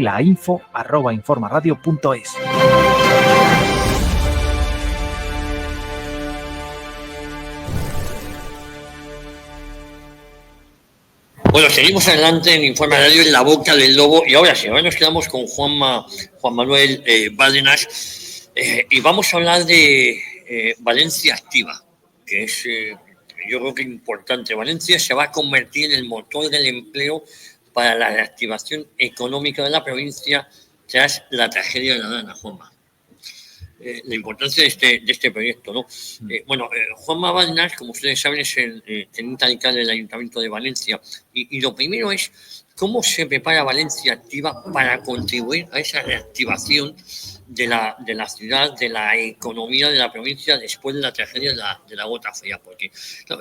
la info@informaradio.es. Bueno, seguimos adelante en Informa Radio, en la boca del lobo, y ahora sí, ahora nos quedamos con Juan Manuel Bárdenas, y vamos a hablar de Valencia Activa, que es, yo creo que importante. Valencia se va a convertir en el motor del empleo para la reactivación económica de la provincia tras la tragedia de la Dana, Juanma. La importancia de este proyecto, ¿no? Juanma Bárdenas, como ustedes saben, es el teniente alcalde del Ayuntamiento de Valencia, y lo primero es cómo se prepara Valencia Activa para contribuir a esa reactivación de la ciudad, de la economía de la provincia después de la tragedia de la gota fría, porque claro,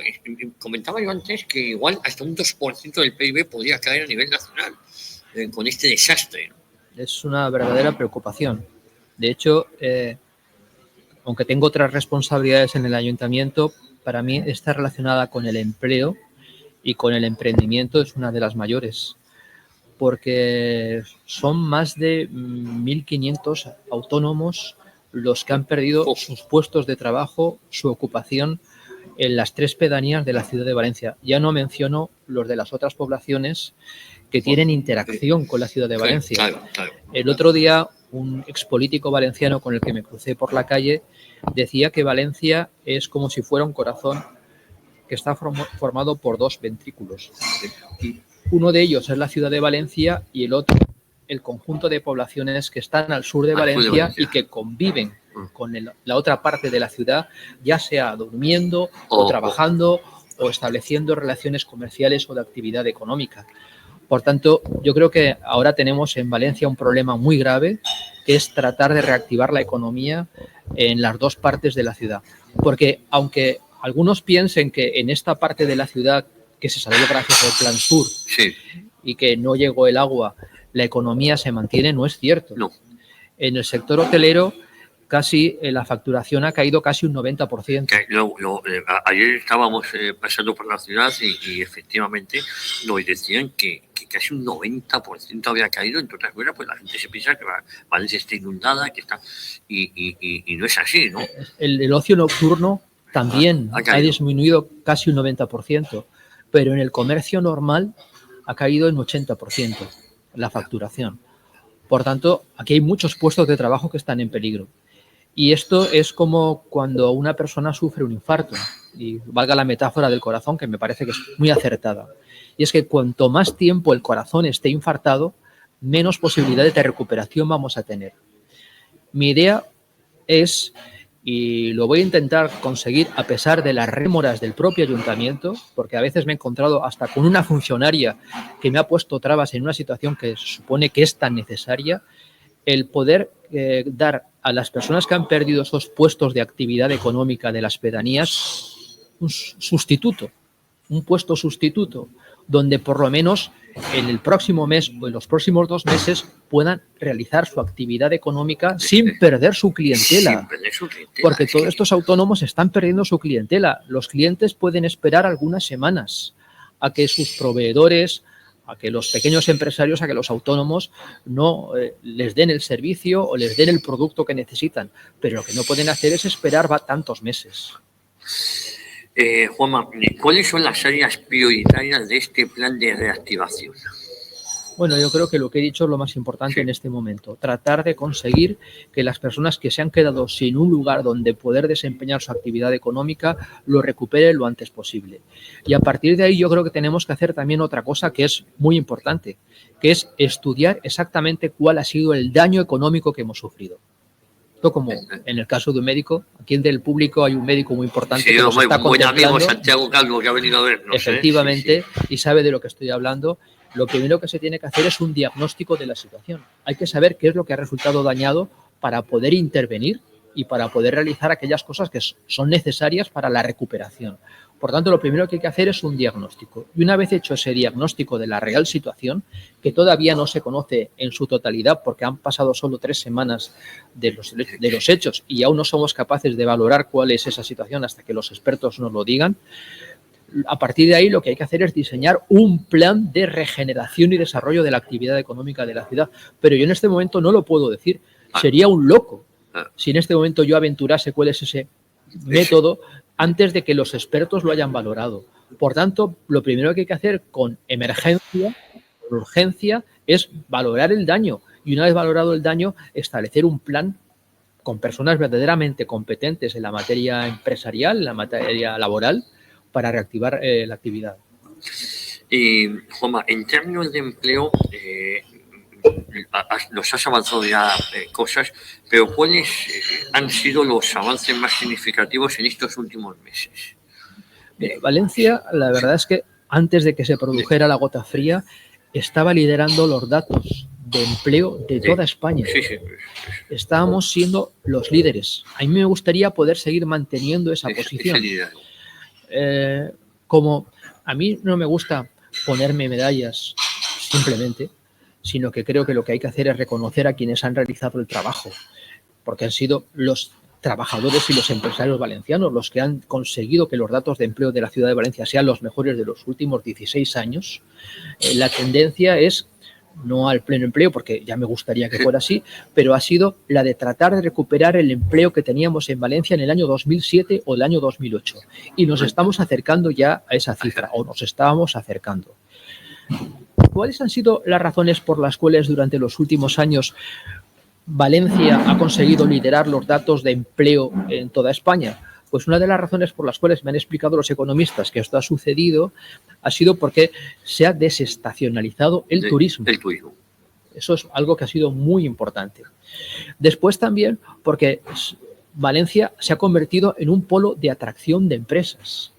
comentaba yo antes que igual hasta un 2% del PIB podría caer a nivel nacional con este desastre, ¿no? Es una verdadera preocupación. De hecho, aunque tengo otras responsabilidades en el ayuntamiento, para mí está relacionada con el empleo y con el emprendimiento, es una de las mayores, porque son más de 1.500 autónomos los que han perdido sus puestos de trabajo, su ocupación en las 3 pedanías de la ciudad de Valencia. Ya no menciono los de las otras poblaciones que tienen interacción con la ciudad de Valencia. Claro. El otro día, un expolítico valenciano con el que me crucé por la calle decía que Valencia es como si fuera un corazón que está formado por 2 ventrículos. Uno de ellos es la ciudad de Valencia y el otro el conjunto de poblaciones que están al sur de Valencia y que conviven con la otra parte de la ciudad, ya sea durmiendo o trabajando o estableciendo relaciones comerciales o de actividad económica. Por tanto, yo creo que ahora tenemos en Valencia un problema muy grave, que es tratar de reactivar la economía en las 2 partes de la ciudad. Porque aunque algunos piensen que en esta parte de la ciudad, que se salió gracias al Plan Sur, y que no llegó el agua, la economía se mantiene, no es cierto. No. En el sector hotelero, la facturación ha caído casi un 90%. Ayer estábamos pasando por la ciudad y efectivamente nos decían que casi un 90% había caído. Entre otras cosas, pues la gente se piensa que Valencia está inundada, que está y no es así, ¿no? El ocio nocturno también ha disminuido casi un 90%, pero en el comercio normal ha caído en 80% la facturación. Por tanto, aquí hay muchos puestos de trabajo que están en peligro. Y esto es como cuando una persona sufre un infarto, y valga la metáfora del corazón, que me parece que es muy acertada. Y es que cuanto más tiempo el corazón esté infartado, menos posibilidades de recuperación vamos a tener. Mi idea es, y lo voy a intentar conseguir a pesar de las rémoras del propio ayuntamiento, porque a veces me he encontrado hasta con una funcionaria que me ha puesto trabas en una situación que se supone que es tan necesaria, el poder dar a las personas que han perdido esos puestos de actividad económica de las pedanías un puesto sustituto, donde por lo menos en el próximo mes o en los próximos 2 meses puedan realizar su actividad económica sin perder su clientela. Porque todos estos autónomos están perdiendo su clientela. Los clientes pueden esperar algunas semanas a que sus proveedores, a que los pequeños empresarios, a que los autónomos no les den el servicio o les den el producto que necesitan. Pero lo que no pueden hacer es esperar tantos meses. Juanma, ¿cuáles son las áreas prioritarias de este plan de reactivación? Bueno, yo creo que lo que he dicho es lo más importante en este momento. Tratar de conseguir que las personas que se han quedado sin un lugar donde poder desempeñar su actividad económica lo recuperen lo antes posible. Y a partir de ahí yo creo que tenemos que hacer también otra cosa que es muy importante, que es estudiar exactamente cuál ha sido el daño económico que hemos sufrido. Esto como en el caso de un médico, aquí entre el público hay un médico muy importante que nos está buen contemplando. amigo Santiago Calvo, que ha venido a vernos. Efectivamente, y sabe de lo que estoy hablando. Lo primero que se tiene que hacer es un diagnóstico de la situación. Hay que saber qué es lo que ha resultado dañado para poder intervenir y para poder realizar aquellas cosas que son necesarias para la recuperación. Por tanto, lo primero que hay que hacer es un diagnóstico. Y una vez hecho ese diagnóstico de la real situación, que todavía no se conoce en su totalidad porque han pasado solo 3 semanas de los hechos y aún no somos capaces de valorar cuál es esa situación hasta que los expertos nos lo digan, A partir de ahí lo que hay que hacer es diseñar un plan de regeneración y desarrollo de la actividad económica de la ciudad. Pero yo en este momento no lo puedo decir. Sería un loco si en este momento yo aventurase cuál es ese método antes de que los expertos lo hayan valorado. Por tanto, lo primero que hay que hacer con emergencia, con urgencia, es valorar el daño. Y una vez valorado el daño, establecer un plan con personas verdaderamente competentes en la materia empresarial, en la materia laboral, para reactivar la actividad. Juanma, en términos de empleo, nos has avanzado ya cosas, pero ¿cuáles han sido los avances más significativos en estos últimos meses? Valencia, la verdad es que antes de que se produjera la gota fría, estaba liderando los datos de empleo de toda España. Estábamos siendo los líderes. A mí me gustaría poder seguir manteniendo esa posición. Como a mí no me gusta ponerme medallas simplemente, sino que creo que lo que hay que hacer es reconocer a quienes han realizado el trabajo, porque han sido los trabajadores y los empresarios valencianos los que han conseguido que los datos de empleo de la ciudad de Valencia sean los mejores de los últimos 16 años. La tendencia es no al pleno empleo, porque ya me gustaría que fuera así, pero ha sido la de tratar de recuperar el empleo que teníamos en Valencia en el año 2007 o el año 2008. Y nos estamos acercando ya a esa cifra, o nos estábamos acercando. ¿Cuáles han sido las razones por las cuales durante los últimos años Valencia ha conseguido liderar los datos de empleo en toda España? Pues una de las razones por las cuales me han explicado los economistas que esto ha sucedido ha sido porque se ha desestacionalizado el turismo. Eso es algo que ha sido muy importante. Después también porque Valencia se ha convertido en un polo de atracción de empresas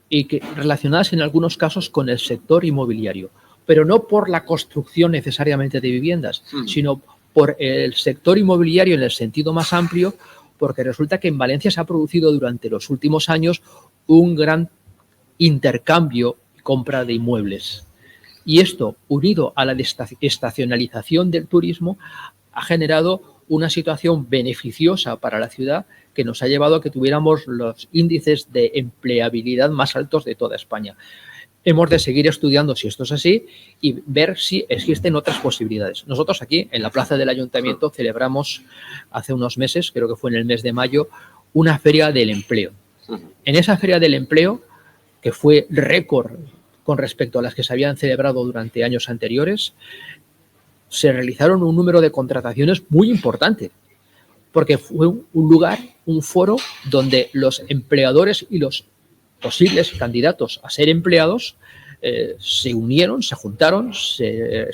y que relacionadas en algunos casos con el sector inmobiliario, pero no por la construcción necesariamente de viviendas, sino por el sector inmobiliario en el sentido más amplio, porque resulta que en Valencia se ha producido durante los últimos años un gran intercambio y compra de inmuebles. Y esto, unido a la estacionalización del turismo, ha generado una situación beneficiosa para la ciudad que nos ha llevado a que tuviéramos los índices de empleabilidad más altos de toda España. Hemos de seguir estudiando si esto es así y ver si existen otras posibilidades. Nosotros aquí, en la plaza del Ayuntamiento, celebramos hace unos meses, creo que fue en el mes de mayo, una feria del empleo. En esa feria del empleo, que fue récord con respecto a las que se habían celebrado durante años anteriores, se realizaron un número de contrataciones muy importante, porque fue un lugar, un foro, donde los empleadores y los posibles candidatos a ser empleados se unieron, se juntaron, se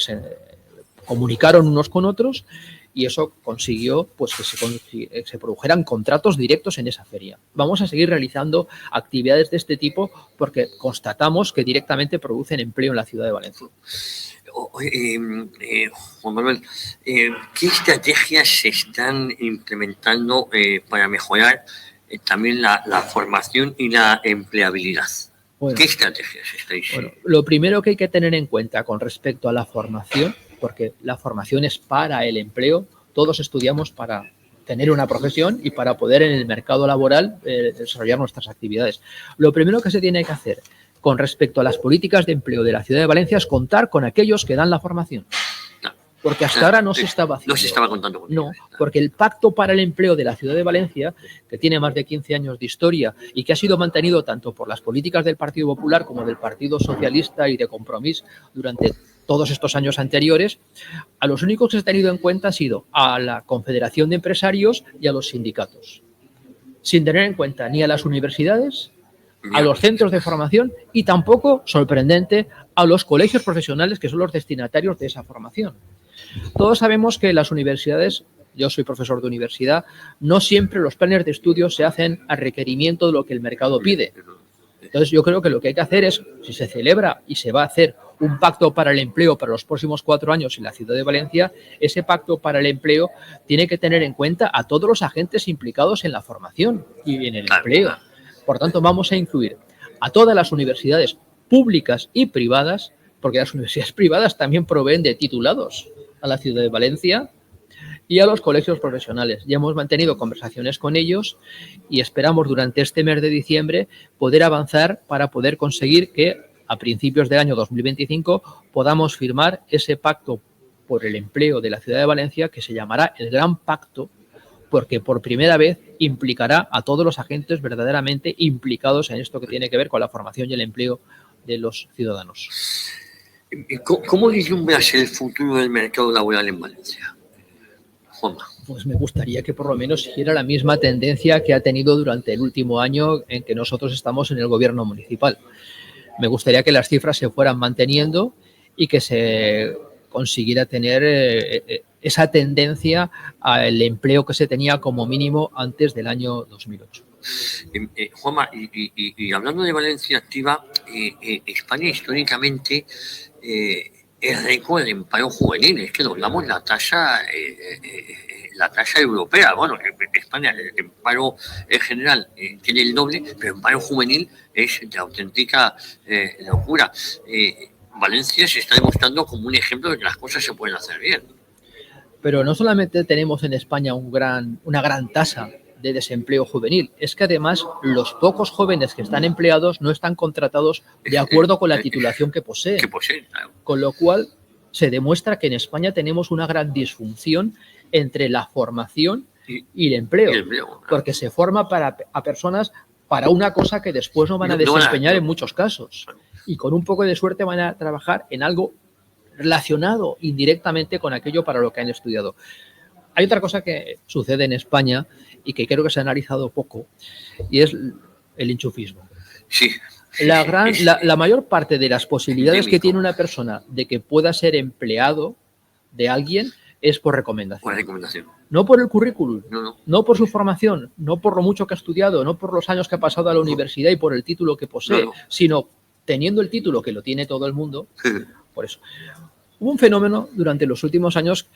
comunicaron unos con otros y eso consiguió pues, que se produjeran contratos directos en esa feria. Vamos a seguir realizando actividades de este tipo porque constatamos que directamente producen empleo en la ciudad de Valencia. Juan Manuel, ¿qué estrategias se están implementando para mejorar también la formación y la empleabilidad? Bueno, ¿qué estrategias estáis? Bueno, lo primero que hay que tener en cuenta con respecto a la formación, porque la formación es para el empleo, todos estudiamos para tener una profesión y para poder en el mercado laboral desarrollar nuestras actividades. Lo primero que se tiene que hacer con respecto a las políticas de empleo de la ciudad de Valencia es contar con aquellos que dan la formación. Porque hasta ahora no se estaba haciendo. No se estaba contando con No, porque el Pacto para el Empleo de la ciudad de Valencia, que tiene más de 15 años de historia y que ha sido mantenido tanto por las políticas del Partido Popular como del Partido Socialista y de Compromís durante todos estos años anteriores, a los únicos que se ha tenido en cuenta ha sido a la Confederación de Empresarios y a los sindicatos, sin tener en cuenta ni a las universidades, a los centros de formación y tampoco, sorprendente, a los colegios profesionales que son los destinatarios de esa formación. Todos sabemos que las universidades, yo soy profesor de universidad, no siempre los planes de estudio se hacen a requerimiento de lo que el mercado pide. Entonces yo creo que lo que hay que hacer es, si se celebra y se va a hacer un pacto para el empleo para los próximos 4 años en la ciudad de Valencia, ese pacto para el empleo tiene que tener en cuenta a todos los agentes implicados en la formación y en el empleo. Por tanto, vamos a incluir a todas las universidades públicas y privadas, porque las universidades privadas también proveen de titulados a la ciudad de Valencia, y a los colegios profesionales. Ya hemos mantenido conversaciones con ellos y esperamos durante este mes de diciembre poder avanzar para poder conseguir que a principios del año 2025 podamos firmar ese pacto por el empleo de la ciudad de Valencia, que se llamará el Gran Pacto, porque por primera vez implicará a todos los agentes verdaderamente implicados en esto que tiene que ver con la formación y el empleo de los ciudadanos. ¿Cómo vislumbras el futuro del mercado laboral en Valencia, Juanma? Pues me gustaría que por lo menos siguiera la misma tendencia que ha tenido durante el último año en que nosotros estamos en el gobierno municipal. Me gustaría que las cifras se fueran manteniendo y que se consiguiera tener esa tendencia al empleo que se tenía como mínimo antes del año 2008. Juanma, y hablando de Valencia Activa, España históricamente es récord en paro juvenil. Es que doblamos la tasa europea. Bueno, España en paro en general tiene el doble, pero en paro juvenil es de auténtica locura. Valencia se está demostrando como un ejemplo de que las cosas se pueden hacer bien. Pero no solamente tenemos en España una gran tasa de desempleo juvenil, es que además los pocos jóvenes que están empleados no están contratados de acuerdo con la titulación que poseen. Claro. Con lo cual se demuestra que en España tenemos una gran disfunción entre la formación y el empleo, claro. Porque se forma a personas para una cosa que después no van a desempeñar en muchos casos. Y con un poco de suerte van a trabajar en algo relacionado indirectamente con aquello para lo que han estudiado. Hay otra cosa que sucede en España y que creo que se ha analizado poco, y es el enchufismo. Sí. La mayor parte de las posibilidades que tiene una persona de que pueda ser empleado de alguien es por recomendación. Por recomendación. No por el currículum, no por su formación, no por lo mucho que ha estudiado, no por los años que ha pasado a la universidad y por el título que posee, sino teniendo el título que lo tiene todo el mundo. Por eso. Hubo un fenómeno durante los últimos años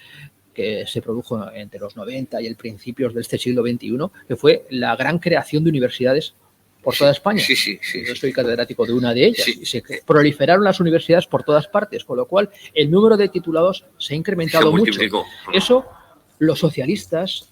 que se produjo entre los 90 y el principios de este siglo XXI, que fue la gran creación de universidades por toda España. Sí. Yo soy catedrático de una de ellas. Y se proliferaron las universidades por todas partes, con lo cual el número de titulados se ha incrementado mucho. Eso los socialistas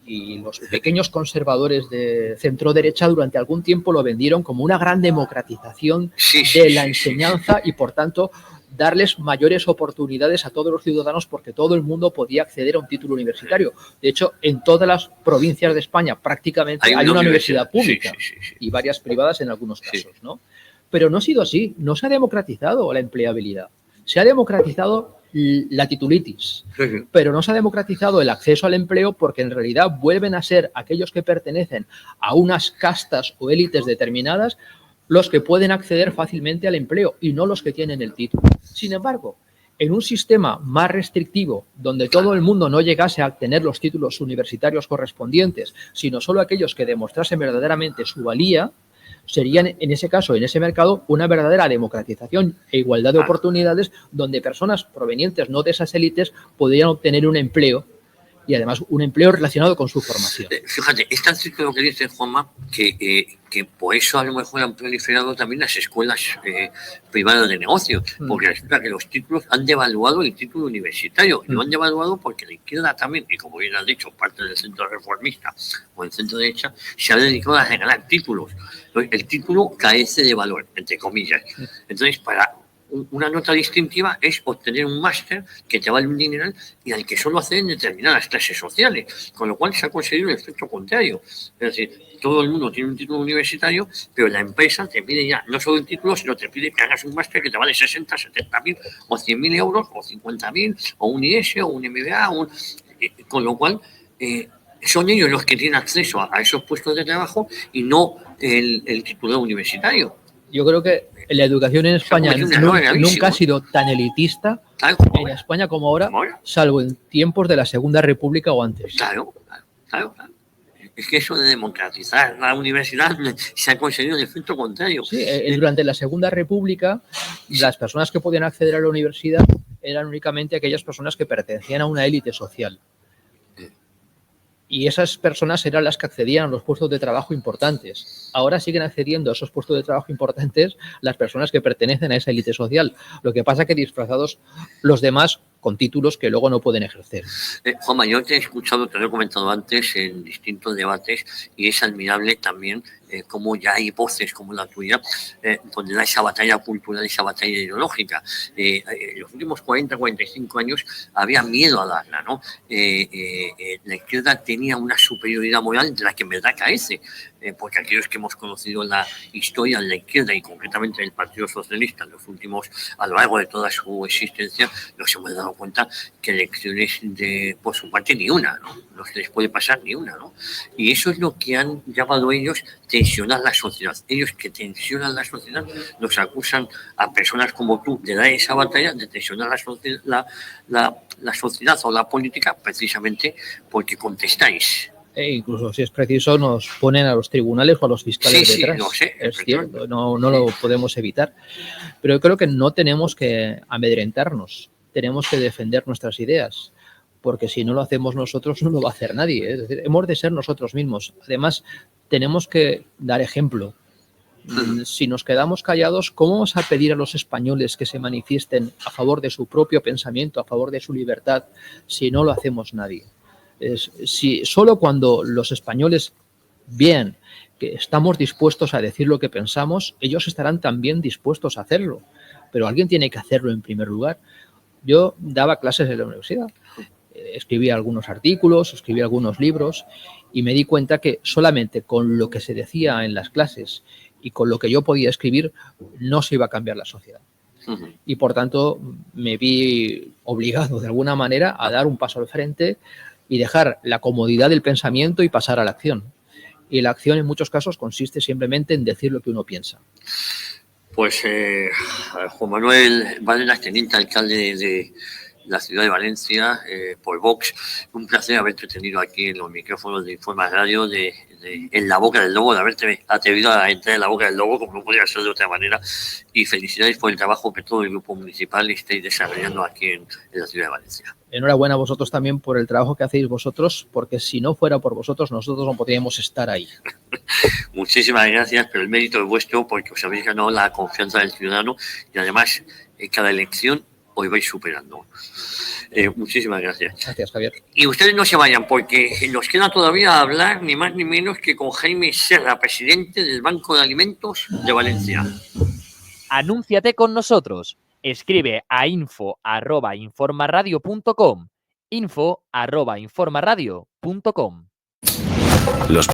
y los pequeños conservadores de centro-derecha durante algún tiempo lo vendieron como una gran democratización de la enseñanza y, por tanto, darles mayores oportunidades a todos los ciudadanos porque todo el mundo podía acceder a un título universitario. De hecho, en todas las provincias de España prácticamente hay una universidad pública y varias privadas en algunos casos, ¿no? Pero no ha sido así. No se ha democratizado la empleabilidad. Se ha democratizado la titulitis, pero no se ha democratizado el acceso al empleo porque en realidad vuelven a ser aquellos que pertenecen a unas castas o élites determinadas los que pueden acceder fácilmente al empleo y no los que tienen el título. Sin embargo, en un sistema más restrictivo, donde todo el mundo no llegase a tener los títulos universitarios correspondientes, sino solo aquellos que demostrasen verdaderamente su valía, serían, en ese caso, en ese mercado, una verdadera democratización e igualdad de oportunidades donde personas provenientes no de esas élites podrían obtener un empleo y además un empleo relacionado con su formación. Fíjate, es tan cierto lo que dice Juanma que por eso a lo mejor han proliferado también las escuelas privadas de negocio, porque resulta que los títulos han devaluado el título universitario, y lo han devaluado porque la izquierda también, y como bien has dicho, parte del centro reformista o el centro derecha, se ha dedicado a regalar títulos. Entonces, el título carece de valor, entre comillas. Entonces, para una nota distintiva es obtener un máster que te vale un dineral y al que solo acceden determinadas clases sociales, con lo cual se ha conseguido el efecto contrario. Es decir, todo el mundo tiene un título universitario, pero la empresa te pide ya no solo el título, sino te pide que hagas un máster que te vale 60, 70.000 o 100.000 euros o 50.000 o un IS o un MBA, con lo cual son ellos los que tienen acceso a esos puestos de trabajo y no el titulado universitario. Yo creo que la educación en España nunca ha sido tan elitista en España como ahora, salvo en tiempos de la Segunda República o antes. Claro. Es que eso de democratizar la universidad se ha conseguido el efecto contrario. Sí, durante la Segunda República, las personas que podían acceder a la universidad eran únicamente aquellas personas que pertenecían a una élite social. Y esas personas eran las que accedían a los puestos de trabajo importantes. Ahora siguen accediendo a esos puestos de trabajo importantes las personas que pertenecen a esa élite social. Lo que pasa es que disfrazados los demás con títulos que luego no pueden ejercer. Juanma, yo te he escuchado, te lo he comentado antes en distintos debates y es admirable también cómo ya hay voces como la tuya, donde da esa batalla cultural, esa batalla ideológica. En los últimos 40, 45 años había miedo a darla, ¿no? La izquierda tenía una superioridad moral de la que en verdad carece, porque aquellos que hemos conocido la historia de la izquierda y concretamente del Partido Socialista en los últimos, a lo largo de toda su existencia, nos hemos dado cuenta que elecciones por su parte ni una, ¿no? No se les puede pasar ni una, ¿no? Y eso es lo que han llamado ellos tensionar la sociedad. Ellos que tensionan la sociedad nos acusan a personas como tú de dar esa batalla, de tensionar la sociedad o la política, precisamente porque contestáis. Incluso, si es preciso, nos ponen a los tribunales o a los fiscales detrás. Sí, no sé, es cierto, no lo podemos evitar. Pero yo creo que no tenemos que amedrentarnos, tenemos que defender nuestras ideas, porque si no lo hacemos nosotros, no lo va a hacer nadie. Es decir, hemos de ser nosotros mismos. Además, tenemos que dar ejemplo. Si nos quedamos callados, ¿cómo vamos a pedir a los españoles que se manifiesten a favor de su propio pensamiento, a favor de su libertad, si no lo hacemos nadie? Si solo cuando los españoles vean que estamos dispuestos a decir lo que pensamos, ellos estarán también dispuestos a hacerlo. Pero alguien tiene que hacerlo en primer lugar. Yo daba clases en la universidad, escribía algunos artículos, escribía algunos libros y me di cuenta que solamente con lo que se decía en las clases y con lo que yo podía escribir no se iba a cambiar la sociedad. Y por tanto me vi obligado de alguna manera a dar un paso al frente y dejar la comodidad del pensamiento y pasar a la acción. Y la acción en muchos casos consiste simplemente en decir lo que uno piensa. Pues Juan Manuel Bárdenas, teniente alcalde de la ciudad de Valencia, por Vox, un placer haberte tenido aquí en los micrófonos de Informa Radio, en la boca del lobo, de haberte atrevido a entrar en la boca del lobo, como no podría ser de otra manera, y felicidades por el trabajo que todo el grupo municipal estáis desarrollando aquí en la ciudad de Valencia. Enhorabuena a vosotros también por el trabajo que hacéis vosotros, porque si no fuera por vosotros, nosotros no podríamos estar ahí. Muchísimas gracias, pero el mérito es vuestro porque os habéis ganado la confianza del ciudadano y además cada elección os vais superando. Muchísimas gracias. Gracias, Javier. Y ustedes no se vayan porque nos queda todavía hablar ni más ni menos que con Jaime Serra, presidente del Banco de Alimentos de Valencia. Anúnciate con nosotros. Escribe a info@informaradio.com. info@informaradio.com.